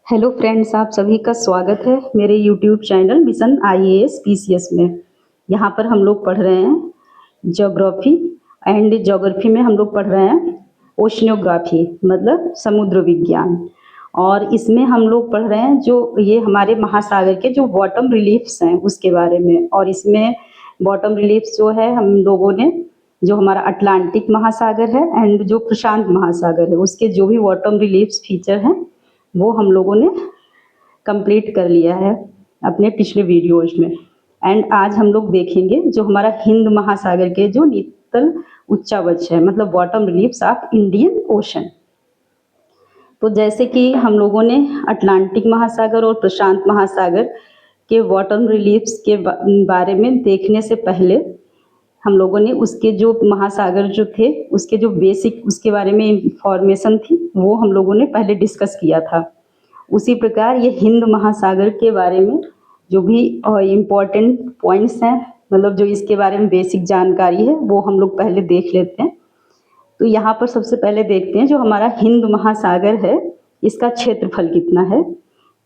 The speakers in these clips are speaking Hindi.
हेलो फ्रेंड्स, आप सभी का स्वागत है मेरे YouTube channel mission IAS PCS में। यहाँ पर हम लोग पढ़ रहे हैं ज्योग्राफी एंड ज्योग्राफी में हम लोग पढ़ रहे हैं ओशनियोग्राफी मतलब समुद्र विज्ञान। और इसमें हम लोग पढ़ रहे हैं जो ये हमारे महासागर के जो बॉटम रिलीफ्स हैं उसके बारे में। और इसमें बॉटम रिलीफ्स जो है हम लोगों ने जो हमारा अटलांटिक महासागर है एंड जो प्रशांत महासागर है उसके जो भी बॉटम रिलीफ्स फीचर हैं वो हम लोगों ने कंप्लीट कर लिया है अपने पिछले वीडियोज में। एंड आज हम लोग देखेंगे जो हमारा हिंद महासागर के जो नितल उच्चावच है मतलब bottom reliefs of Indian ocean. तो जैसे कि हम लोगों ने अटलांटिक महासागर और प्रशांत महासागर के बॉटम रिलीफ्स के बारे में देखने से पहले हम लोगों ने उसके जो महासागर जो थे उसके जो बेसिक उसके बारे में इंफॉर्मेशन थी वो हम लोगों ने पहले डिस्कस किया था। उसी प्रकार ये हिंद महासागर के बारे में जो भी इम्पोर्टेंट पॉइंट्स हैं मतलब जो इसके बारे में बेसिक जानकारी है वो हम लोग पहले देख लेते हैं। तो यहाँ पर सबसे पहले देखते हैं जो हमारा हिंद महासागर है इसका क्षेत्रफल कितना है।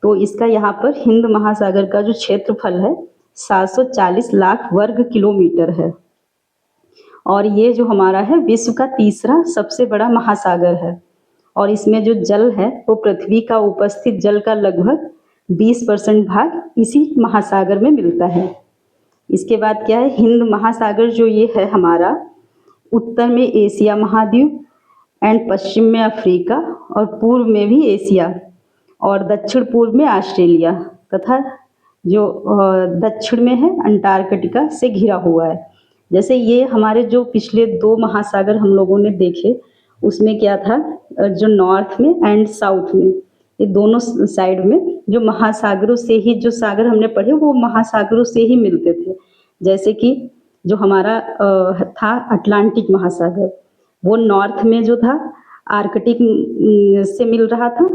तो इसका यहाँ पर हिंद महासागर का जो क्षेत्रफल है 740 लाख वर्ग किलोमीटर है। और ये जो हमारा है विश्व का तीसरा सबसे बड़ा महासागर है। और इसमें जो जल है वो पृथ्वी का उपस्थित जल का लगभग 20% भाग इसी महासागर में मिलता है। इसके बाद क्या है, हिंद महासागर जो ये है हमारा उत्तर में एशिया महाद्वीप एंड पश्चिम में अफ्रीका और पूर्व में भी एशिया और दक्षिण पूर्व में ऑस्ट्रेलिया तथा जो दक्षिण में है अंटार्कटिका से घिरा हुआ है। जैसे ये हमारे जो पिछले दो महासागर हम लोगों ने देखे उसमें क्या था, जो नॉर्थ में एंड साउथ में ये दोनों साइड में जो महासागरों से ही जो सागर हमने पढ़े वो महासागरों से ही मिलते थे। जैसे कि जो हमारा था अटलांटिक महासागर वो नॉर्थ में जो था आर्कटिक से मिल रहा था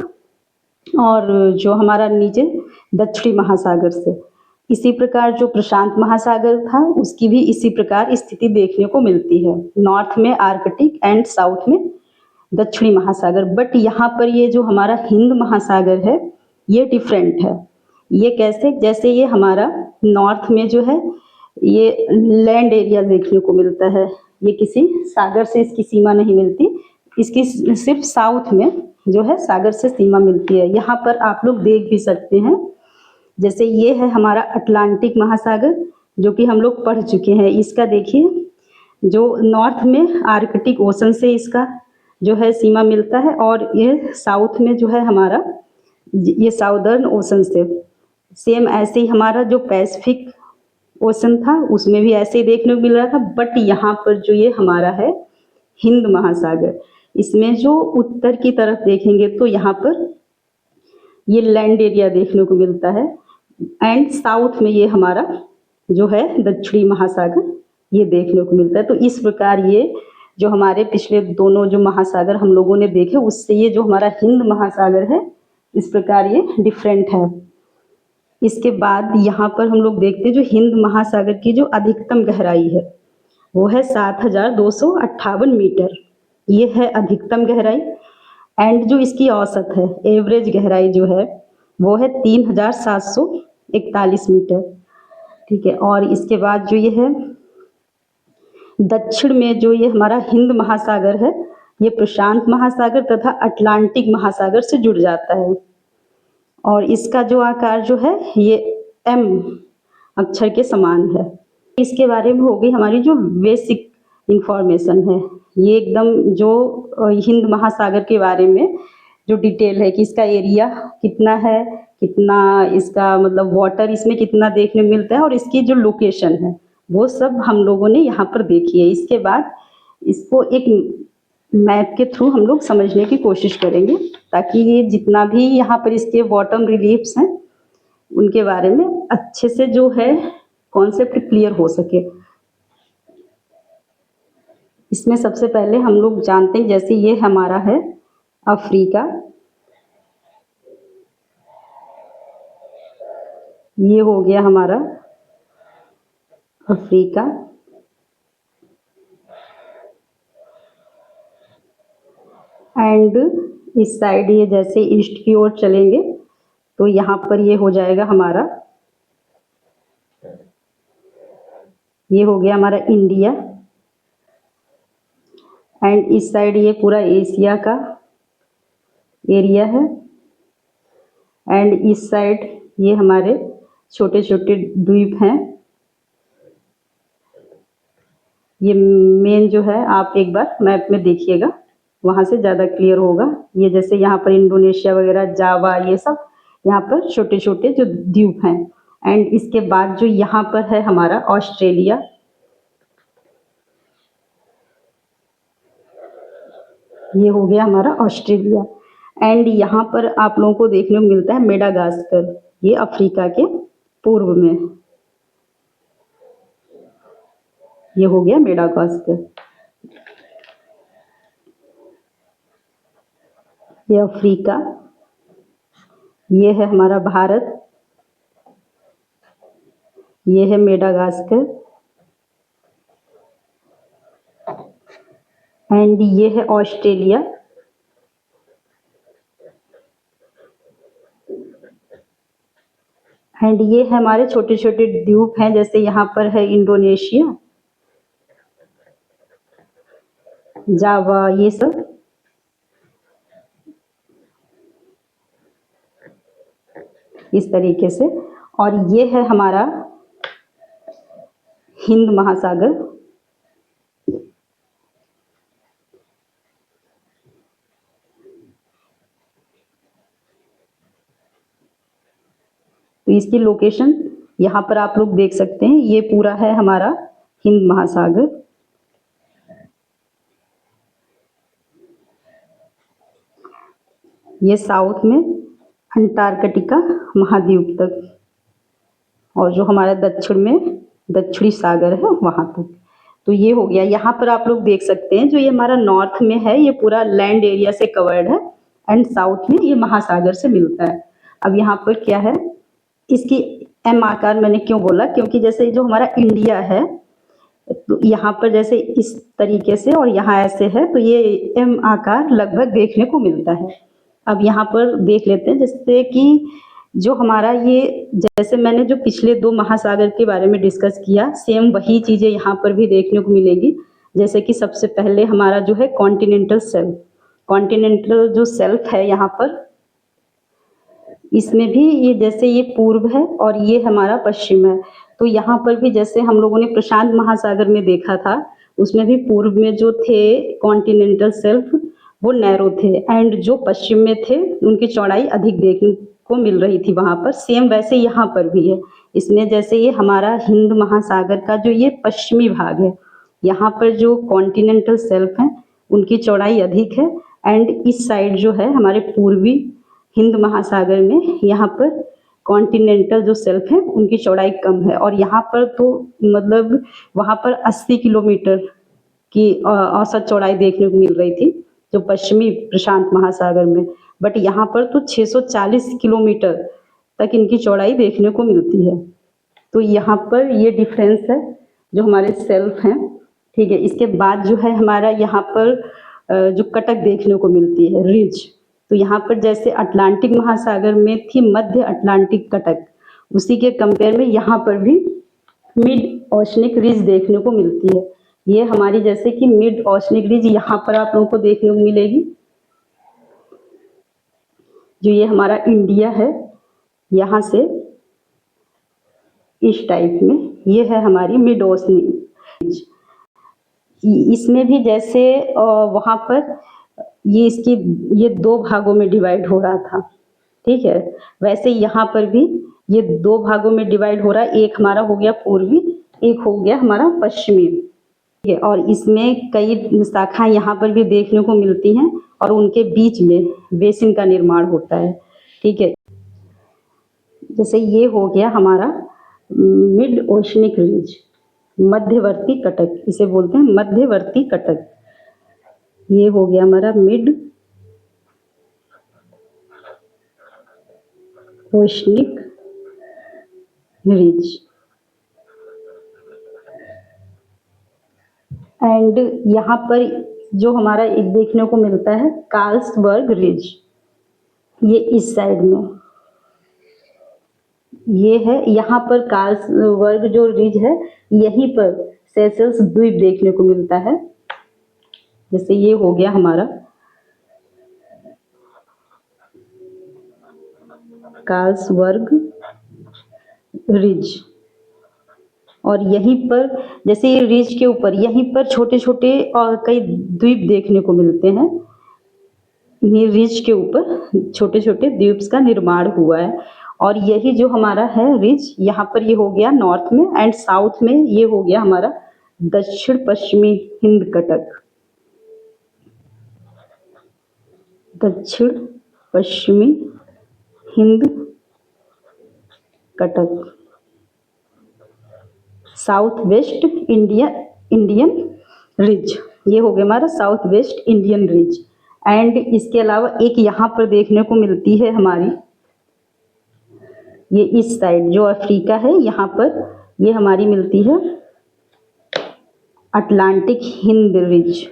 और जो हमारा नीचे दक्षिणी महासागर से। इसी प्रकार जो प्रशांत महासागर था उसकी भी इसी प्रकार स्थिति देखने को मिलती है, नॉर्थ में आर्कटिक एंड साउथ में दक्षिणी महासागर। बट यहाँ पर ये जो हमारा हिंद महासागर है ये डिफरेंट है। ये कैसे, जैसे ये हमारा नॉर्थ में जो है ये लैंड एरिया देखने को मिलता है, ये किसी सागर से इसकी सीमा नहीं मिलती, इसकी सिर्फ साउथ में जो है सागर से सीमा मिलती है। यहाँ पर आप लोग देख भी सकते हैं जैसे ये है हमारा अटलांटिक महासागर जो कि हम लोग पढ़ चुके हैं। इसका देखिए जो नॉर्थ में आर्कटिक ओशन से इसका जो है सीमा मिलता है और ये साउथ में जो है हमारा ये साउदर्न ओशन से। सेम ऐसे ही हमारा जो पैसिफिक ओशन था उसमें भी ऐसे ही देखने को मिल रहा था। बट यहाँ पर जो ये हमारा है हिंद महासागर इसमें जो उत्तर की तरफ देखेंगे तो यहाँ पर ये लैंड एरिया देखने को मिलता है एंड साउथ में ये हमारा जो है दक्षिणी महासागर ये देखने को मिलता है। तो इस प्रकार ये जो हमारे पिछले दोनों जो महासागर हम लोगों ने देखे उससे ये जो हमारा हिंद महासागर है इस प्रकार ये डिफरेंट है। इसके बाद यहाँ पर हम लोग देखते हैं जो हिंद महासागर की जो अधिकतम गहराई है वो है 7258 मीटर, ये है अधिकतम गहराई। एंड जो इसकी औसत है एवरेज गहराई जो है वो है 3741 मीटर, ठीक है। और इसके बाद जो ये है दक्षिण में जो ये हमारा हिंद महासागर है ये प्रशांत महासागर तथा अटलांटिक महासागर से जुड़ जाता है। और इसका जो आकार जो है ये एम अक्षर के समान है। इसके बारे में हो गई हमारी जो बेसिक इंफॉर्मेशन है, ये एकदम जो हिंद महासागर के बारे में जो डिटेल है कि इसका एरिया कितना है, कितना इसका मतलब वाटर इसमें कितना देखने को मिलता है और इसकी जो लोकेशन है वो सब हम लोगों ने यहाँ पर देखी है। इसके बाद इसको एक मैप के थ्रू हम लोग समझने की कोशिश करेंगे ताकि ये जितना भी यहाँ पर इसके बॉटम रिलीफ्स हैं उनके बारे में अच्छे से जो है कॉन्सेप्ट क्लियर हो सके। इसमें सबसे पहले हम लोग जानते हैं जैसे ये हमारा है अफ्रीका, ये हो गया हमारा अफ्रीका। एंड इस साइड ये जैसे ईस्ट की ओर चलेंगे तो यहाँ पर ये हो जाएगा हमारा, ये हो गया हमारा इंडिया, एंड इस साइड ये पूरा एशिया का एरिया है, एंड इस साइड ये हमारे छोटे छोटे द्वीप हैं। ये मेन जो है, आप एक बार मैप में देखिएगा, वहाँ से ज़्यादा क्लियर होगा। ये जैसे यहाँ पर इंडोनेशिया वगैरह, जावा, ये सब यहाँ पर छोटे छोटे जो द्वीप हैं। एंड इसके बाद जो यहाँ पर है हमारा ऑस्ट्रेलिया, ये हो गया हमारा ऑस्ट्रेलिया। एंड यहाँ पर आप लोगों को देखने को मिलता है मेडागास्कर, ये अफ्रीका के पूर्व में, ये हो गया मेडागास्कर। ये अफ्रीका, ये है हमारा भारत, ये है मेडागास्कर, एंड ये है ऑस्ट्रेलिया। एंड ये है हमारे छोटे छोटे द्वीप हैं, जैसे यहाँ पर है इंडोनेशिया, जावा, ये सब। इस तरीके से। और ये है हमारा हिंद महासागर, तो इसकी लोकेशन यहाँ पर आप लोग देख सकते हैं। ये पूरा है हमारा हिंद महासागर। ये साउथ में अंटार्कटिका महाद्वीप तक, और जो हमारा दक्षिण में दक्षिणी सागर है वहाँ तक। तो ये हो गया। यहाँ पर आप लोग देख सकते हैं, जो ये हमारा नॉर्थ में है ये पूरा लैंड एरिया से कवर्ड है, एंड साउथ में ये महासागर से मिलता है। अब यहाँ पर क्या है, इसकी एम आकार मैंने क्यों बोला, क्योंकि जैसे जो हमारा इंडिया है, तो यहाँ पर जैसे इस तरीके से और यहाँ ऐसे है, तो ये एम आकार लगभग देखने को मिलता है। अब यहाँ पर देख लेते हैं, जैसे कि जो हमारा ये, जैसे मैंने जो पिछले 2 महासागर के बारे में डिस्कस किया, सेम वही चीज़ें यहाँ पर भी देखने को मिलेगी। जैसे कि सबसे पहले हमारा जो है कॉन्टिनेंटल शेल्फ, कॉन्टिनेंटल जो शेल्फ है यहाँ पर, इसमें भी ये जैसे ये पूर्व है और ये हमारा पश्चिम है। तो यहाँ पर भी जैसे हम लोगों ने प्रशांत महासागर में देखा था, उसमें भी पूर्व में जो थे कॉन्टिनेंटल शेल्फ वो नैरो थे, एंड जो पश्चिम में थे उनकी चौड़ाई अधिक देखने को मिल रही थी वहाँ पर। सेम वैसे यहाँ पर भी है। इसमें जैसे ये हमारा हिंद महासागर का जो ये पश्चिमी भाग है, यहाँ पर जो कॉन्टिनेंटल शेल्फ हैं उनकी चौड़ाई अधिक है, एंड इस साइड जो है हमारे पूर्वी हिंद महासागर में यहाँ पर कॉन्टिनेंटल जो शेल्फ है उनकी चौड़ाई कम है। और यहाँ पर तो मतलब वहाँ पर 80 किलोमीटर की औसत चौड़ाई देखने को मिल रही थी जो पश्चिमी प्रशांत महासागर में, बट यहाँ पर तो 640 किलोमीटर तक इनकी चौड़ाई देखने को मिलती है। तो यहाँ पर ये डिफरेंस है जो हमारे शेल्फ हैं, ठीक है। इसके बाद जो है हमारा यहाँ पर जो कटक देखने को मिलती है, रिज, तो यहाँ पर जैसे अटलांटिक महासागर में थी मध्य अटलांटिक कटक, उसी के कंपेयर में यहाँ पर भी मिड ओशनिक रिज देखने को मिलती है। ये हमारी जैसे कि मिड ओशनिक रिज यहाँ पर आप लोगों को देखने को मिलेगी। जो ये हमारा इंडिया है, यहाँ से इस टाइप में ये है हमारी मिड ओशनिक रिज। इसमें भी जैसे वहाँ पर ये इसकी ये 2 भागों में डिवाइड हो रहा था, ठीक है। वैसे यहाँ पर भी ये 2 भागों में डिवाइड हो रहा है, एक हमारा हो गया पूर्वी, एक हो गया हमारा पश्चिमी, ठीक है। और इसमें कई शाखाएं यहाँ पर भी देखने को मिलती हैं, और उनके बीच में बेसिन का निर्माण होता है, ठीक है। जैसे ये हो गया हमारा मिड ओशनिक रिज, मध्यवर्ती कटक, इसे बोलते हैं मध्यवर्ती कटक। ये हो गया हमारा मिड ओशनिक रिज, एंड यहाँ पर जो हमारा एक देखने को मिलता है कार्ल्सबर्ग रिज, ये इस साइड में, ये है, यहाँ पर कार्लसवर्ग जो रिज है, यहीं पर सेशेल्स द्वीप देखने को मिलता है। जैसे ये हो गया हमारा कार्लसवर्ग रिज, और यहीं पर जैसे ये रिज के ऊपर यहीं पर छोटे छोटे और कई द्वीप देखने को मिलते हैं। ये रिज के ऊपर छोटे छोटे द्वीप्स का निर्माण हुआ है। और यही जो हमारा है रिज, यहाँ पर ये हो गया नॉर्थ में, एंड साउथ में ये हो गया हमारा दक्षिण पश्चिमी हिंद कटक। दक्षिण पश्चिमी Hind Cuttack, south West Indian ridge, ये हो गया हमारा south West Indian ridge. And इसके अलावा एक यहाँ पर देखने को मिलती है हमारी, ये इस साइड जो अफ्रीका है, यहाँ पर ये हमारी मिलती है अटलांटिक हिंद रिज।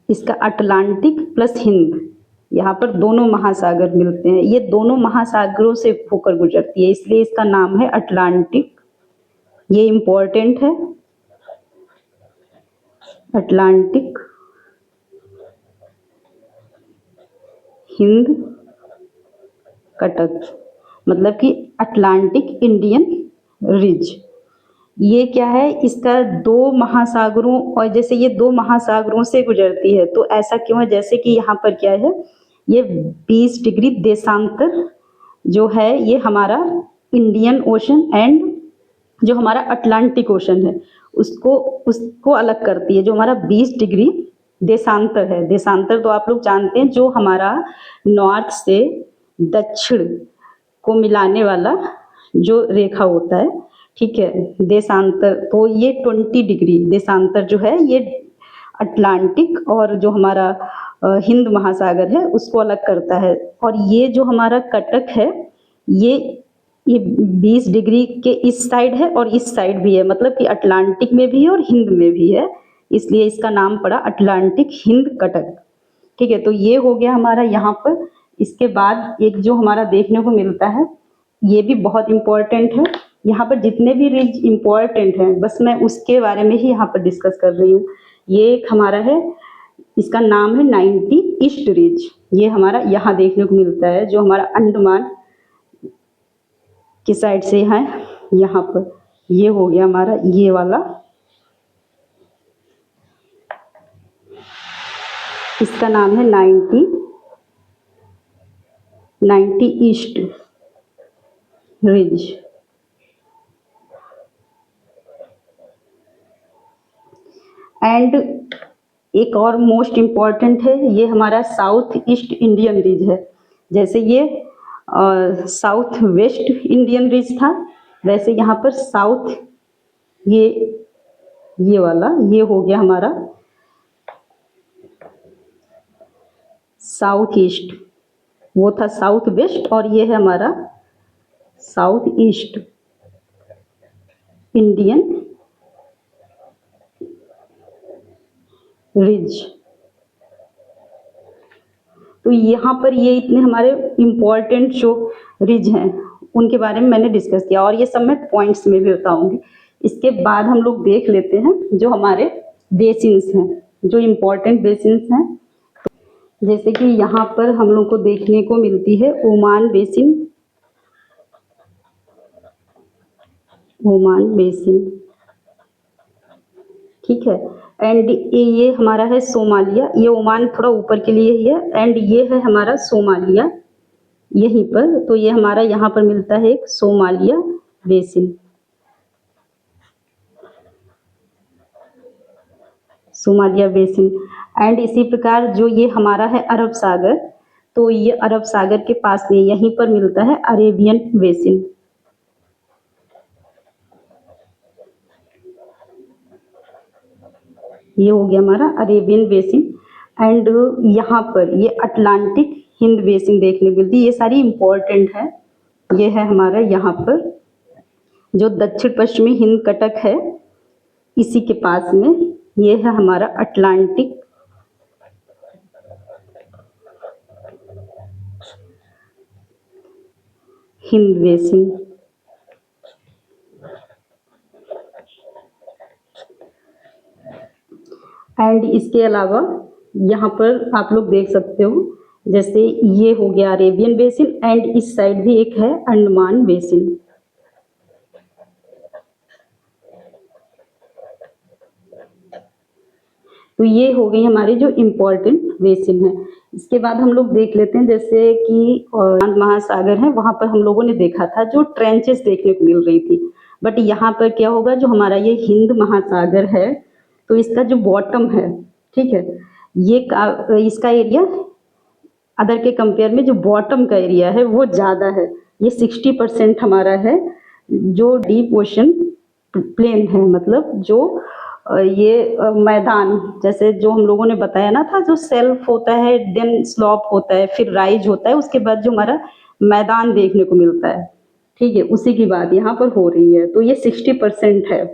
इसका अटलांटिक प्लस हिंद, यहाँ पर दोनों महासागर मिलते हैं, ये दोनों महासागरों से होकर गुजरती है, इसलिए इसका नाम है अटलांटिक। ये इम्पोर्टेंट है, अटलांटिक हिंद कटक, मतलब कि अटलांटिक इंडियन रिज। ये क्या है, इसका दो महासागरों, और जैसे ये दो महासागरों से गुजरती है, तो ऐसा क्यों है, जैसे कि यहाँ पर क्या है, ये 20 डिग्री देशांतर जो है ये हमारा इंडियन ओशन एंड जो हमारा अटलांटिक ओशन है उसको अलग करती है। जो हमारा 20 डिग्री देशांतर है, देशांतर तो आप लोग जानते हैं, जो हमारा नॉर्थ से दक्षिण को मिलाने वाला जो रेखा होता है, ठीक है, देशांतर। तो ये 20 डिग्री देशांतर जो है ये अटलांटिक और जो हमारा हिंद महासागर है उसको अलग करता है। और ये जो हमारा कटक है ये 20 डिग्री के इस साइड है और इस साइड भी है, मतलब कि अटलांटिक में भी है और हिंद में भी है, इसलिए इसका नाम पड़ा अटलांटिक हिंद कटक। ठीक है, तो ये हो गया हमारा यहाँ पर। इसके बाद एक जो हमारा देखने को मिलता है, ये भी बहुत इम्पोर्टेंट है। यहाँ पर जितने भी रिज इम्पोर्टेंट हैं, बस मैं उसके बारे में ही यहाँ पर डिस्कस कर रही हूँ। ये एक हमारा है, इसका नाम है 90 ईस्ट रिज। ये हमारा यहाँ देखने को मिलता है, जो हमारा अंडमान की साइड से है यहाँ पर। ये हो गया हमारा ये वाला, इसका नाम है 90 ईस्ट रिज। एंड एक और मोस्ट इम्पॉर्टेंट है, ये हमारा साउथ ईस्ट इंडियन रिज है। जैसे ये साउथ वेस्ट इंडियन रिज था, वैसे यहाँ पर साउथ ये वाला ये हो गया हमारा साउथ ईस्ट, वो था साउथ वेस्ट, और ये है हमारा साउथ ईस्ट इंडियन रिज। तो यहाँ पर ये इतने हमारे इम्पॉर्टेंट जो रिज हैं उनके बारे में मैंने डिस्कस किया, और ये सब मैं पॉइंट्स में भी बताऊंगी। इसके बाद हम लोग देख लेते हैं जो हमारे बेसिन्स हैं, जो इम्पोर्टेंट बेसिन्स हैं। जैसे कि यहाँ पर हम लोग को देखने को मिलती है ओमान बेसिन, ओमान बेसिन, ठीक है। एंड ये हमारा है सोमालिया, ये ओमान थोड़ा ऊपर के लिए ही है, एंड ये है हमारा सोमालिया यहीं पर। तो ये हमारा यहाँ पर मिलता है एक Somalia basin, Somalia basin. And इसी प्रकार जो ये हमारा है अरब सागर, तो ये अरब सागर के पास में यहीं पर मिलता है अरेबियन बेसिन। ये हो गया हमारा अरेबियन बेसिन। एंड यहाँ पर ये अटलांटिक हिंद बेसिन देखने को मिलती है। ये सारी इम्पोर्टेंट है। ये है हमारा यहाँ पर जो दक्षिण पश्चिमी हिंद कटक है, इसी के पास में ये है हमारा अटलांटिक हिंद बेसिन। एंड इसके अलावा यहाँ पर आप लोग देख सकते हो, जैसे ये हो गया अरेबियन बेसिन एंड इस साइड भी एक है अंडमान बेसिन। तो ये हो गई हमारी जो इम्पोर्टेंट बेसिन है। इसके बाद हम लोग देख लेते हैं, जैसे कि प्रशांत महासागर है, वहां पर हम लोगों ने देखा था जो ट्रेंचेस देखने को मिल रही थी। बट यहाँ पर क्या होगा, जो हमारा ये हिंद महासागर है, तो इसका जो बॉटम है, ठीक है, ये इसका एरिया अदर के कंपेयर में जो बॉटम का एरिया है वो ज़्यादा है। ये 60% हमारा है जो डीप ओशन प्लेन है, मतलब जो ये मैदान, जैसे जो हम लोगों ने बताया ना था, जो सेल्फ होता है, देन स्लॉप होता है, फिर राइज होता है, उसके बाद जो हमारा मैदान देखने को मिलता है, ठीक है, उसी की बात यहाँ पर हो रही है। तो ये 60% है,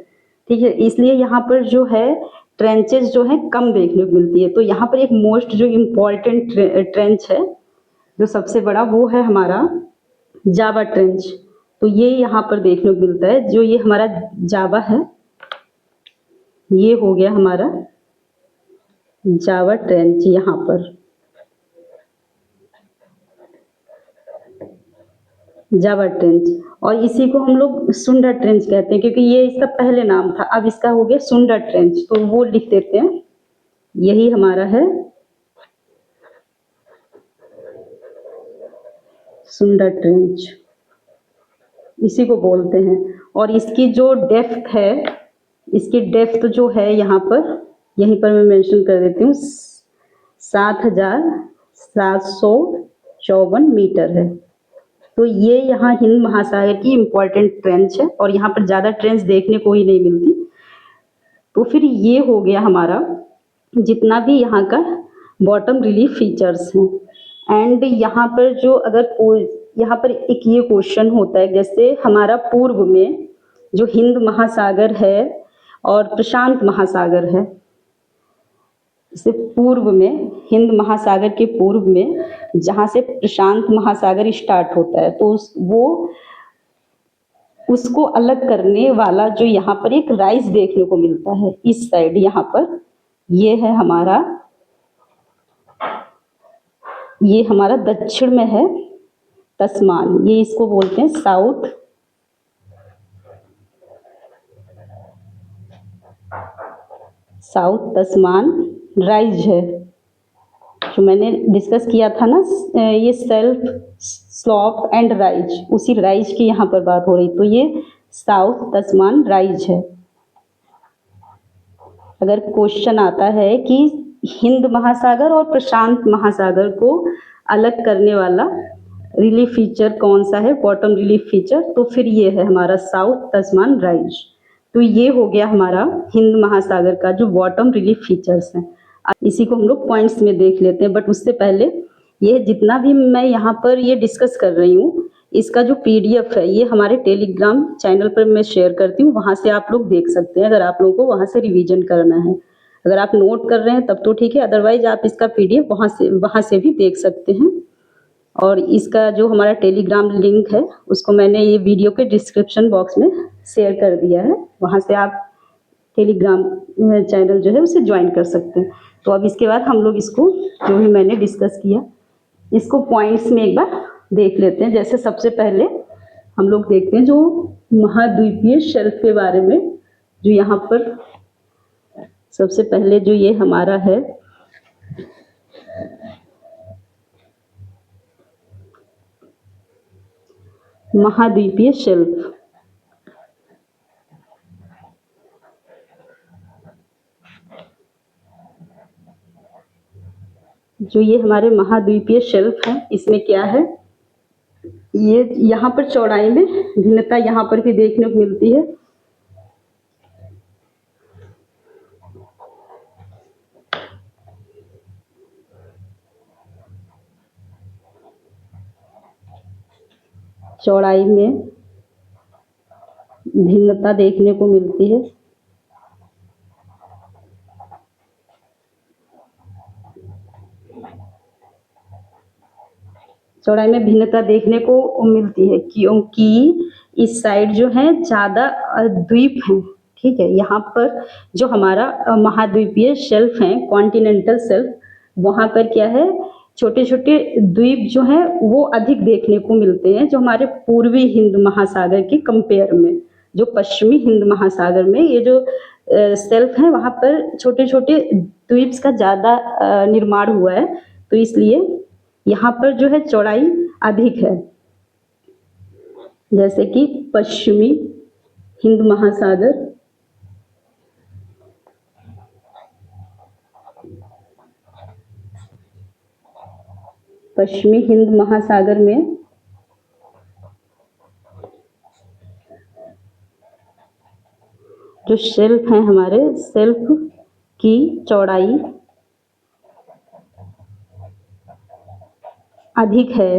ठीक है, इसलिए यहाँ पर जो है ट्रेंचेस जो है कम देखने को मिलती है। तो यहाँ पर एक मोस्ट जो इम्पोर्टेंट ट्रेंच है, जो सबसे बड़ा, वो है हमारा जावा ट्रेंच। तो ये यहाँ पर देखने को मिलता है, जो ये हमारा जावा है, ये हो गया हमारा जावा ट्रेंच यहाँ पर, जावा ट्रेंच। और इसी को हम लोग सुंडा ट्रेंच कहते हैं, क्योंकि ये इसका पहले नाम था, अब इसका हो गया सुंडा ट्रेंच, तो वो लिख देते हैं। यही हमारा है सुंडा ट्रेंच, इसी को बोलते हैं। और इसकी जो डेप्थ है, इसकी डेप्थ जो है यहाँ पर, यहीं पर मैं मेंशन कर देती हूँ, 7,754 मीटर है। तो ये यहाँ हिंद महासागर की इम्पोर्टेंट ट्रेंच है, और यहाँ पर ज़्यादा ट्रेंच देखने को ही नहीं मिलती। तो फिर ये हो गया हमारा जितना भी यहाँ का बॉटम रिलीफ फीचर्स हैं। एंड यहाँ पर जो अगर कोई, यहाँ पर एक ये क्वेश्चन होता है, जैसे हमारा पूर्व में जो हिंद महासागर है और प्रशांत महासागर है, जैसे पूर्व में, हिंद महासागर के पूर्व में जहाँ से प्रशांत महासागर स्टार्ट होता है, तो वो उसको अलग करने वाला जो यहाँ पर एक राइज देखने को मिलता है इस साइड, यहाँ पर ये है हमारा, ये हमारा दक्षिण में है तस्मान, ये इसको बोलते हैं साउथ तस्मान राइज है, जो मैंने डिस्कस किया था ना, ये सेल्फ स्लॉप एंड राइज, उसी राइज की यहाँ पर बात हो रही। तो ये साउथ तस्मान राइज है। अगर क्वेश्चन आता है कि हिंद महासागर और प्रशांत महासागर को अलग करने वाला रिलीफ फीचर कौन सा है, बॉटम रिलीफ फीचर, तो फिर ये है हमारा साउथ तस्मान राइज। तो ये हो गया हमारा हिंद महासागर का जो बॉटम रिलीफ फीचर्स हैं। इसी को हम लोग पॉइंट्स में देख लेते हैं, बट उससे पहले ये जितना भी मैं यहाँ पर ये डिस्कस कर रही हूँ, इसका जो PDF है, ये हमारे टेलीग्राम चैनल पर मैं शेयर करती हूँ, वहाँ से आप लोग देख सकते हैं, अगर आप लोगों को वहाँ से रिवीजन करना है। अगर आप नोट कर रहे हैं तब तो ठीक है, अदरवाइज आप इसका PDF वहाँ से भी देख सकते हैं। और इसका जो हमारा टेलीग्राम लिंक है, उसको मैंने ये वीडियो के डिस्क्रिप्शन बॉक्स में शेयर कर दिया है, वहाँ से आप टेलीग्राम चैनल जो है उसे ज्वाइन कर सकते हैं। तो अब इसके बाद हम लोग इसको, जो भी मैंने डिस्कस किया, इसको पॉइंट्स में एक बार देख लेते हैं। जैसे सबसे पहले हम लोग देखते हैं जो महाद्वीपीय शेल्फ के बारे में, जो यहाँ पर सबसे पहले जो ये हमारा है महाद्वीपीय शेल्फ, जो ये हमारे महाद्वीपीय शेल्फ है, इसमें क्या है, ये यहाँ पर चौड़ाई में भिन्नता यहाँ पर भी देखने को मिलती है। चौड़ाई में भिन्नता देखने को मिलती है। चौड़ाई में भिन्नता देखने को मिलती है क्योंकि इस साइड जो है ज़्यादा द्वीप हैं। ठीक है, यहाँ पर जो हमारा महाद्वीपीय शेल्फ है, कॉन्टिनेंटल शेल्फ, वहाँ पर क्या है, छोटे छोटे द्वीप जो हैं वो अधिक देखने को मिलते हैं, जो हमारे पूर्वी हिंद महासागर के कंपेयर में। जो पश्चिमी हिंद महासागर में ये जो शेल्फ है वहाँ पर छोटे छोटे द्वीप्स का ज़्यादा निर्माण हुआ है, तो इसलिए यहाँ पर जो है चौड़ाई अधिक है। जैसे कि पश्चिमी हिंद महासागर, पश्चिमी हिंद महासागर में जो शेल्फ हैं हमारे, शेल्फ की चौड़ाई अधिक है।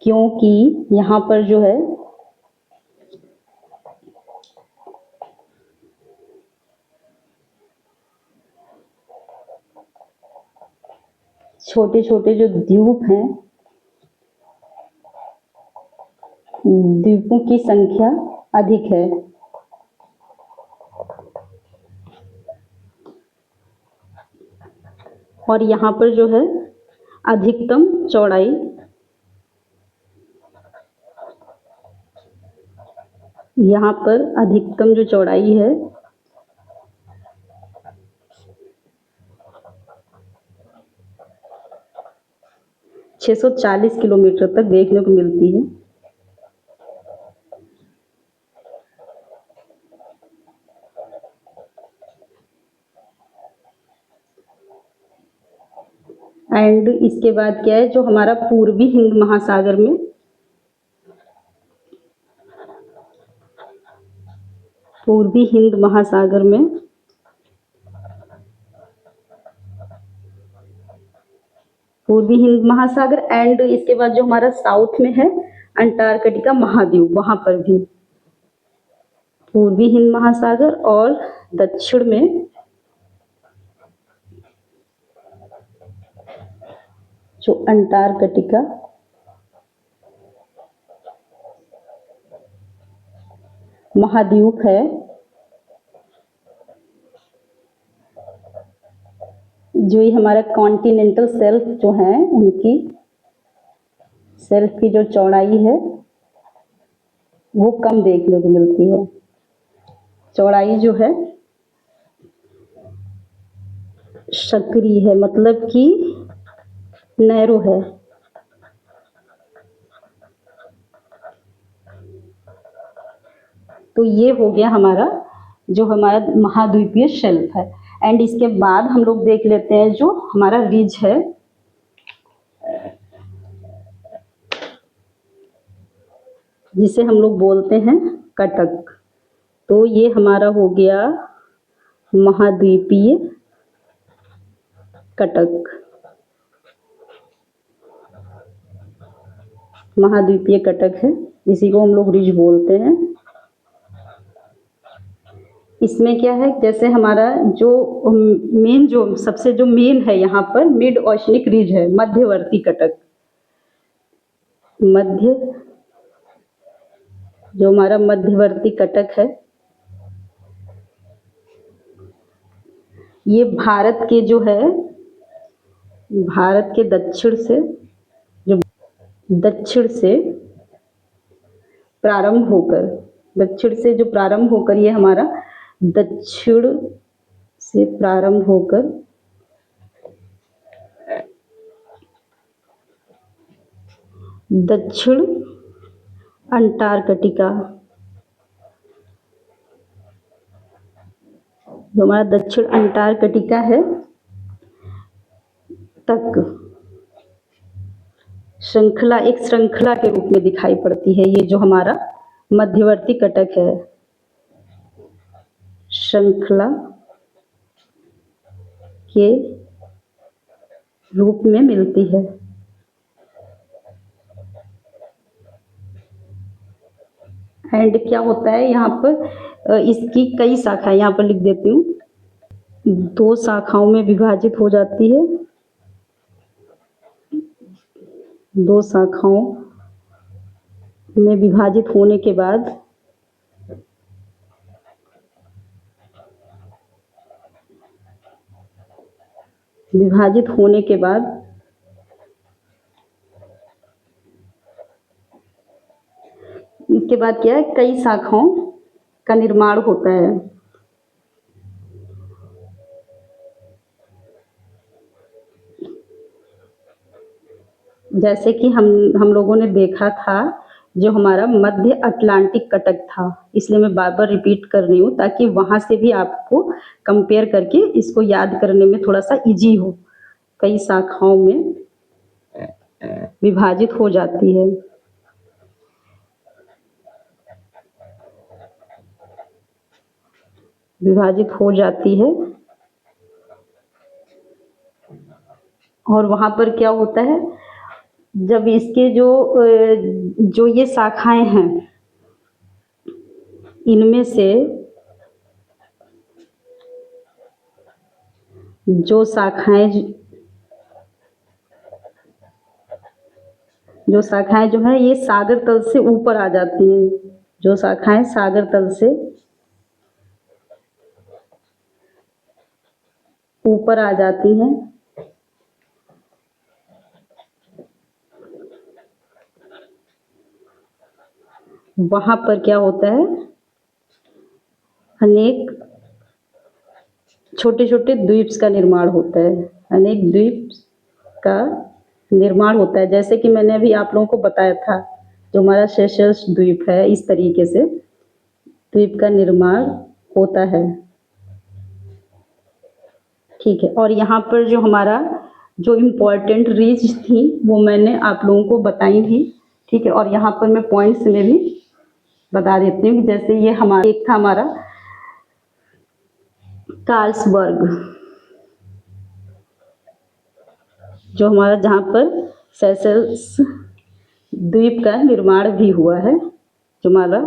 क्योंकि यहाँ पर जो है छोटे छोटे जो द्वीप हैं, द्वीपों की संख्या अधिक है। और यहाँ पर जो है अधिकतम चौड़ाई, यहाँ पर अधिकतम जो चौड़ाई है छः 640 किलोमीटर तक देखने को मिलती है। एंड इसके बाद क्या है, जो हमारा पूर्वी हिंद महासागर में, पूर्वी हिंद महासागर में पूर्वी हिंद महासागर एंड इसके बाद जो हमारा साउथ में है अंटार्कटिका महाद्वीप, वहां पर भी पूर्वी हिंद महासागर, और दक्षिण में जो अंटार्कटिका महाद्वीप है, जो ये हमारा कॉन्टिनेंटल शेल्फ जो है, उनकी शेल्फ की जो चौड़ाई है वो कम देखने को मिलती है। चौड़ाई जो है सक्रिय है, मतलब कि नैरो है। तो ये हो गया हमारा जो हमारा महाद्वीपीय शेल्फ है। एंड इसके बाद हम लोग देख लेते हैं जो हमारा रिज है, जिसे हम लोग बोलते हैं कटक। तो ये हमारा हो गया महाद्वीपीय कटक, महाद्वीपीय कटक है, इसी को हम लोग रिज बोलते हैं। इसमें क्या है, जैसे हमारा जो मेन, जो सबसे जो मेन है यहाँ पर मिड ओशनिक रिज है, मध्यवर्ती कटक, मध्य, जो हमारा मध्यवर्ती कटक है, ये भारत के जो है, भारत के दक्षिण से, जो दक्षिण से प्रारंभ होकर, दक्षिण से जो प्रारंभ होकर, ये हमारा दक्षिण से प्रारंभ होकर दक्षिण अंटार्कटिका, जो हमारा दक्षिण अंटार्कटिका है तक श्रृंखला, एक श्रृंखला के रूप में दिखाई पड़ती है। ये जो हमारा मध्यवर्ती कटक है, श्रृंखला के रूप में मिलती है। एंड क्या होता है यहाँ पर, इसकी कई शाखाएं यहाँ पर लिख देती हूँ। दो शाखाओं में विभाजित हो जाती है। दो शाखाओं में विभाजित होने के बाद इसके बाद क्या है, कई शाखाओं का निर्माण होता है। जैसे कि हम लोगों ने देखा था, जो हमारा मध्य अटलांटिक कटक था, इसलिए मैं बार बार रिपीट कर रही हूँ ताकि वहाँ से भी आपको कंपेयर करके इसको याद करने में थोड़ा सा इजी हो। कई शाखाओं में विभाजित हो जाती है। विभाजित हो जाती है और वहाँ पर क्या होता है, जब इसके जो ये शाखाएं हैं, इनमें से जो शाखाएं जो है ये सागर तल से ऊपर आ जाती हैं। जो शाखाएं सागर तल से ऊपर आ जाती हैं, वहां पर क्या होता है, अनेक छोटे छोटे द्वीप्स का निर्माण होता है। अनेक द्वीप्स का निर्माण होता है। जैसे कि मैंने अभी आप लोगों को बताया था, जो हमारा सेशल्स द्वीप है, इस तरीके से द्वीप का निर्माण होता है। ठीक है, और यहाँ पर जो हमारा जो इम्पोर्टेंट रीज थी वो मैंने आप लोगों को बताई थी। ठीक है, और यहाँ पर मैं पॉइंट्स में भी बता देती हूँ कि जैसे ये हमारा एक था हमारा कार्लसबर्ग, जो हमारा जहाँ पर सेशल्स द्वीप का निर्माण भी हुआ है, जो हमारा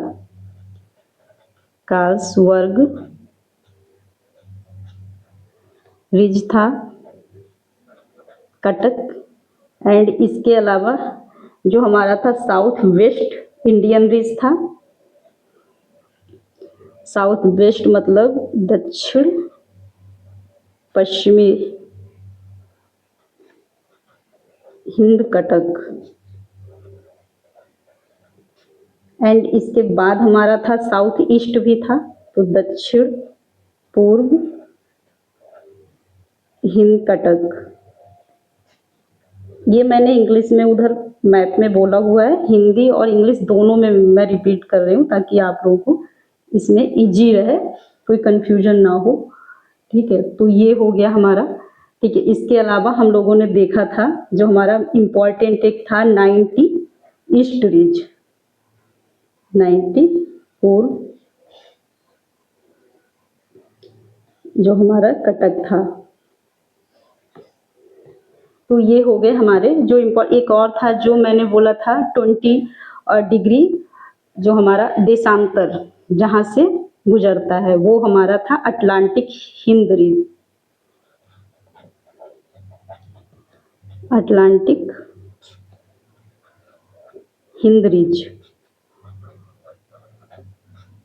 कार्लसबर्ग रिज था, कटक। एंड इसके अलावा जो हमारा था साउथ वेस्ट इंडियन रिज था। साउथ वेस्ट मतलब दक्षिण पश्चिमी हिंद कटक। एंड इसके बाद हमारा था साउथ ईस्ट भी था, तो दक्षिण पूर्व हिंद कटक। ये मैंने इंग्लिश में उधर मैप में बोला हुआ है, हिंदी और इंग्लिश दोनों में मैं रिपीट कर रही हूँ ताकि आप लोगों को इसमें इजी रहे, कोई कंफ्यूजन ना हो। ठीक है, तो ये हो गया हमारा। ठीक है, इसके अलावा हम लोगों ने देखा था जो हमारा इम्पोर्टेंट एक था 90 ईस्ट रिज, 90 पूर्व, जो हमारा कटक था। तो ये हो गए हमारे जो एक और था जो मैंने बोला था 20 डिग्री, जो हमारा देशांतर जहाँ से गुजरता है, वो हमारा था Atlantic Hind ridge. Atlantic Hind ridge.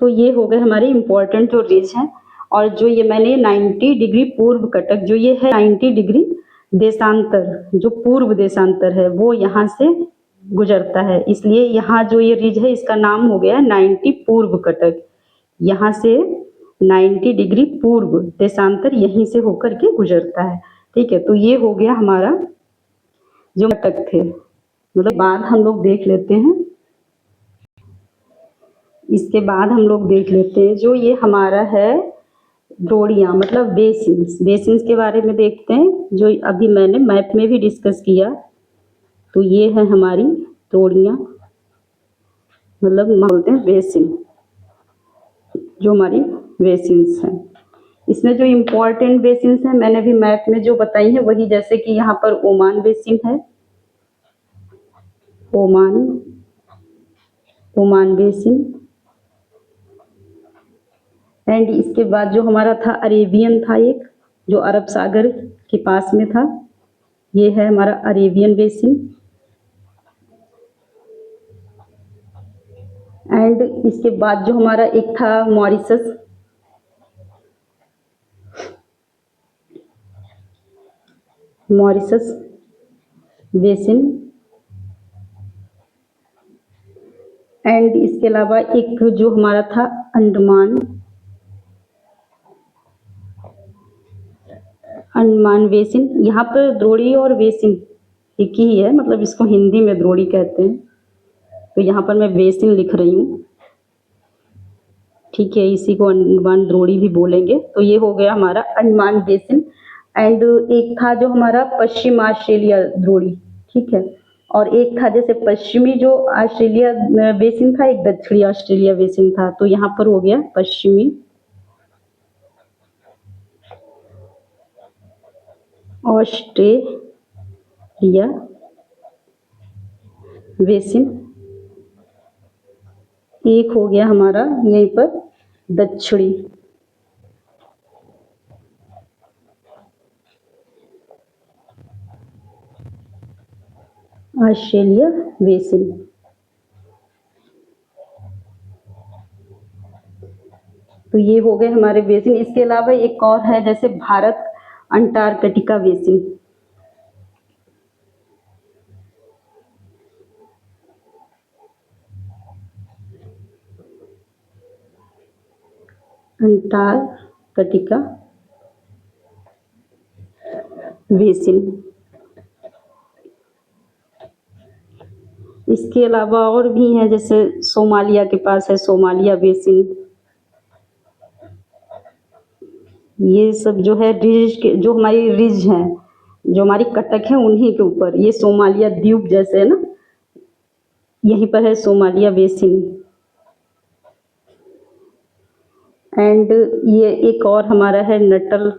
तो ये हो गए हमारे इम्पोर्टेंट जो रिज हैं। और जो ये मैंने 90 डिग्री पूर्व कटक, जो ये है 90 डिग्री देशांतर, जो पूर्व देशांतर है वो यहाँ से गुजरता है, इसलिए यहाँ जो ये रिज है इसका नाम हो गया 90 पूर्व कटक। यहाँ से 90 डिग्री पूर्व देशांतर यहीं से होकर के गुजरता है। ठीक है, तो ये हो गया हमारा जो कटक थे। मतलब बाद हम लोग देख लेते हैं, इसके बाद हम लोग देख लेते हैं जो ये हमारा है द्रोणियाँ, मतलब बेसिन्स। बेसिन्स के बारे में देखते हैं, जो अभी मैंने मैप में भी डिस्कस किया। तो ये है हमारी द्रोणियाँ, मतलब बोलते हैं बेसिन, जो हमारी बेसिन्स हैं। इसमें जो इम्पोर्टेंट बेसिन्स हैं मैंने भी मैप में जो बताई है वही, जैसे कि यहाँ पर ओमान बेसिन है, ओमान बेसिन। एंड इसके बाद जो हमारा था अरेबियन था एक, जो अरब सागर के पास में था। ये है हमारा अरेबियन बेसिन। एंड इसके बाद जो हमारा एक था मॉरिशस। Mauritius basin. एंड इसके अलावा एक जो हमारा था अंडमान बेसिन। यहाँ पर द्रोणी और बेसिन एक ही है, मतलब इसको हिंदी में द्रोणी कहते हैं, तो यहाँ पर मैं बेसिन लिख रही हूँ। ठीक है, इसी को अंडमान द्रोणी भी बोलेंगे। तो ये हो गया हमारा अंडमान बेसिन। एंड एक था जो हमारा पश्चिम ऑस्ट्रेलिया द्रोणी। ठीक है, और एक था जैसे पश्चिमी जो ऑस्ट्रेलिया बेसिन था, एक दक्षिणी ऑस्ट्रेलिया बेसिन था। तो यहाँ पर हो गया पश्चिमी ऑस्ट्रेलिया बेसिन। एक हो गया हमारा यहीं पर दक्षिणी ऑस्ट्रेलिया बेसिन। तो ये हो गए हमारे बेसिन। इसके अलावा एक और है जैसे Bharat Antarctica basin. Antarctica basin. इसके अलावा और भी हैं, जैसे सोमालिया के पास है सोमालिया बेसिन। ये सब जो है रिज के, जो हमारी रिज हैं, जो हमारी कटक है, उन्हीं के ऊपर ये सोमालिया द्वीप जैसे है ना, यहीं पर है सोमालिया बेसिन। एंड ये एक और हमारा है नटल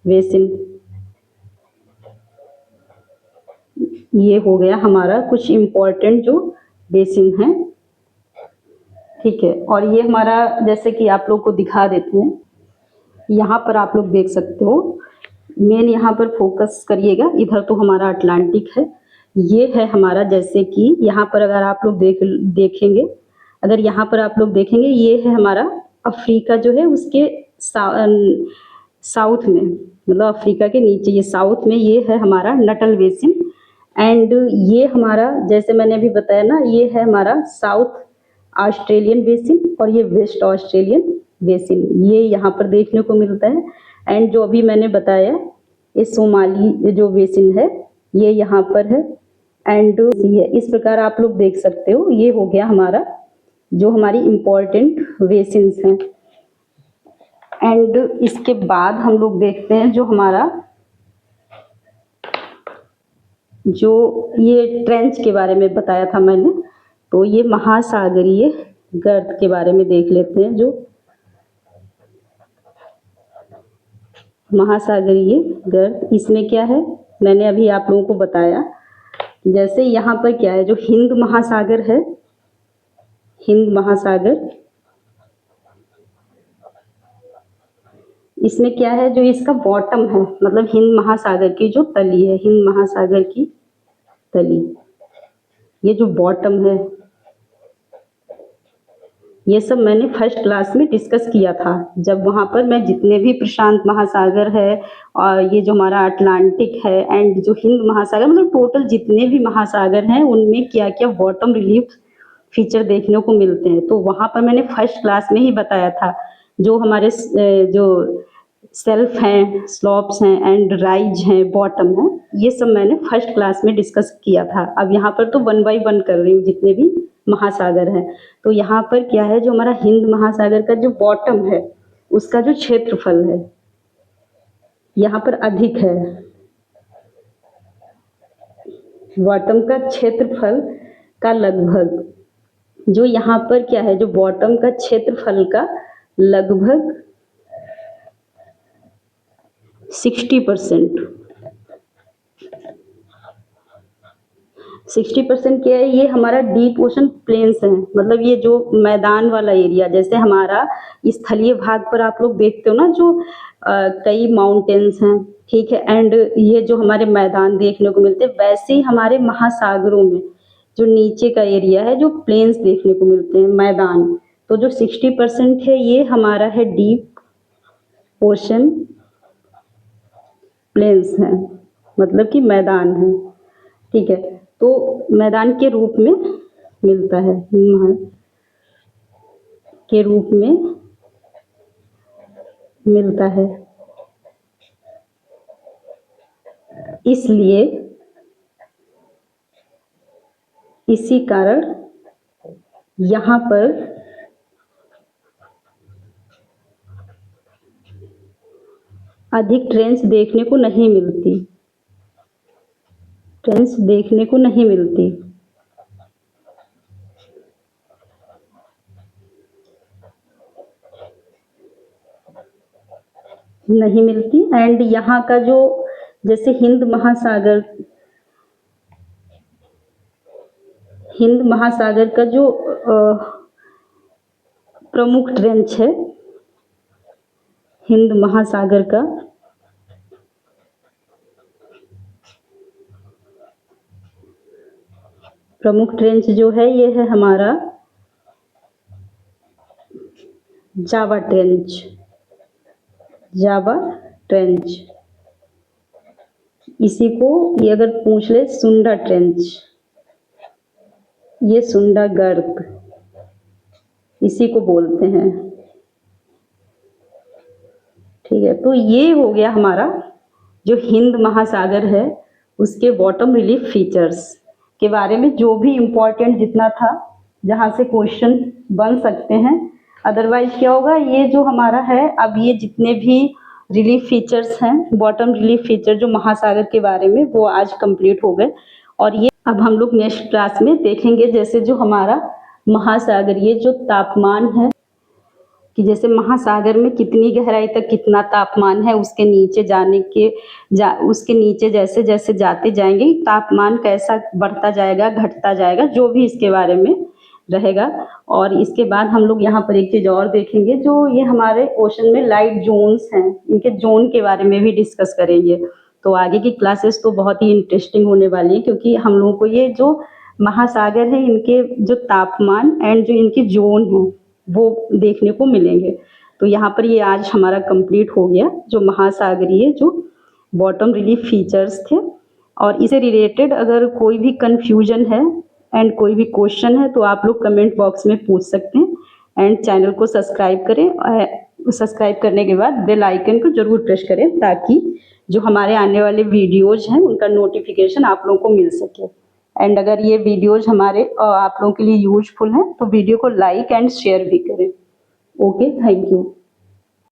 बेसिन। ये हो गया हमारा कुछ इम्पोर्टेंट जो बेसिन है। ठीक है, और ये हमारा जैसे कि आप लोग को दिखा देते हैं, यहाँ पर आप लोग देख सकते हो। मेन यहाँ पर फोकस करिएगा, इधर तो हमारा अटलांटिक है। ये है हमारा, जैसे कि यहाँ पर अगर आप लोग देखेंगे, अगर यहाँ पर आप लोग देखेंगे, ये है हमारा अफ्रीका जो है उसके साउथ में, मतलब अफ्रीका के नीचे ये साउथ में ये है हमारा नटल बेसिन। एंड ये हमारा, जैसे मैंने अभी बताया ना, ये है हमारा साउथ ऑस्ट्रेलियन बेसिन और ये वेस्ट ऑस्ट्रेलियन बेसिन, ये यहाँ पर देखने को मिलता है। एंड जो अभी मैंने बताया ये सोमाली जो बेसिन है, ये यहाँ पर है। एंड ये इस प्रकार आप लोग देख सकते हो। ये हो गया हमारा जो हमारी इम्पोर्टेंट बेसिन्स हैं। एंड इसके बाद हम लोग देखते हैं जो हमारा जो ये ट्रेंच के बारे में बताया था मैंने, तो ये महासागरीय गर्त के बारे में देख लेते हैं। जो महासागरीय गर्त, इसमें क्या है, मैंने अभी आप लोगों को बताया। जैसे यहाँ पर क्या है, जो हिंद महासागर है, हिंद महासागर, इसमें क्या है, जो इसका बॉटम है, मतलब हिंद महासागर की जो तली है, हिंद महासागर की तली, ये जो बॉटम है, ये सब मैंने फर्स्ट क्लास में डिस्कस किया था, जब वहाँ पर मैं जितने भी प्रशांत महासागर है और ये जो हमारा अटलांटिक है एंड जो हिंद महासागर, मतलब टोटल जितने भी महासागर हैं उनमें क्या क्या बॉटम रिलीफ फीचर देखने को मिलते हैं, तो वहाँ पर मैंने फर्स्ट क्लास में ही बताया था। जो हमारे जो सेल्फ हैं, स्लॉप्स हैं एंड राइज हैं, बॉटम है, ये सब मैंने फर्स्ट क्लास में डिस्कस किया था। अब यहाँ पर तो 1 बाय 1 कर रही हूँ जितने भी महासागर हैं। तो यहाँ पर क्या है, जो हमारा हिंद महासागर का जो बॉटम है उसका जो क्षेत्रफल है यहाँ पर अधिक है। बॉटम का क्षेत्रफल का लगभग, जो यहाँ पर क्या है, जो बॉटम का क्षेत्रफल का लगभग 60%। 60% क्या है, ये हमारा डीप ओशन प्लेन्स है, मतलब ये जो मैदान वाला एरिया, जैसे हमारा स्थलीय भाग पर आप लोग देखते हो ना जो कई माउंटेन्स हैं, ठीक है, एंड ये जो हमारे मैदान देखने को मिलते हैं, वैसे ही हमारे महासागरों में जो नीचे का एरिया है जो प्लेन्स देखने को मिलते हैं, मैदान। तो जो 60% है ये हमारा है डीप ओशन प्लेन्स है, मतलब कि मैदान है, ठीक है। तो मैदान के रूप में मिलता है, के रूप में मिलता है, इसलिए इसी कारण यहाँ पर अधिक ट्रेंच देखने को नहीं मिलती, ट्रेंच देखने को नहीं मिलती। नहीं मिलती एंड यहाँ का जो जैसे हिंद महासागर का जो प्रमुख ट्रेंच है, हिंद महासागर का प्रमुख ट्रेंच जो है ये है हमारा जावा ट्रेंच, जावा ट्रेंच। इसी को ये अगर पूछ ले सुंडा ट्रेंच, ये सुंडा गर्त, इसी को बोलते हैं, ठीक है। तो ये हो गया हमारा जो हिंद महासागर है उसके बॉटम रिलीफ फीचर्स के बारे में, जो भी इम्पोर्टेंट जितना था, जहाँ से क्वेश्चन बन सकते हैं। अदरवाइज क्या होगा, ये जो हमारा है अब ये जितने भी रिलीफ फीचर्स हैं, बॉटम रिलीफ फीचर जो महासागर के बारे में, वो आज कंप्लीट हो गए। और ये अब हम लोग नेक्स्ट क्लास में देखेंगे, जैसे जो हमारा महासागर, ये जो तापमान है कि जैसे महासागर में कितनी गहराई तक कितना तापमान है, उसके नीचे जाने के उसके नीचे जैसे जैसे जाते जाएंगे तापमान कैसा बढ़ता जाएगा, घटता जाएगा, जो भी इसके बारे में रहेगा। और इसके बाद हम लोग यहाँ पर एक चीज़ और देखेंगे, जो ये हमारे ओशन में लाइट जोन्स हैं, इनके जोन के बारे में भी डिस्कस करेंगे। तो आगे की क्लासेस तो बहुत ही इंटरेस्टिंग होने वाली है, क्योंकि हम लोगों को ये जो महासागर है इनके जो तापमान एंड जो इनके जोन हैं वो देखने को मिलेंगे। तो यहाँ पर ये आज हमारा कंप्लीट हो गया जो महासागरीय जो बॉटम रिलीफ फीचर्स थे। और इसे रिलेटेड अगर कोई भी कन्फ्यूजन है एंड कोई भी क्वेश्चन है तो आप लोग कमेंट बॉक्स में पूछ सकते हैं। एंड चैनल को सब्सक्राइब करें, सब्सक्राइब करने के बाद बेल आइकन को जरूर प्रेस करें, ताकि जो हमारे आने वाले वीडियोज़ हैं उनका नोटिफिकेशन आप लोगों को मिल सके। एंड अगर ये वीडियोज़ हमारे आप लोगों के लिए यूजफुल हैं तो वीडियो को लाइक एंड शेयर भी करें। Okay, thank you.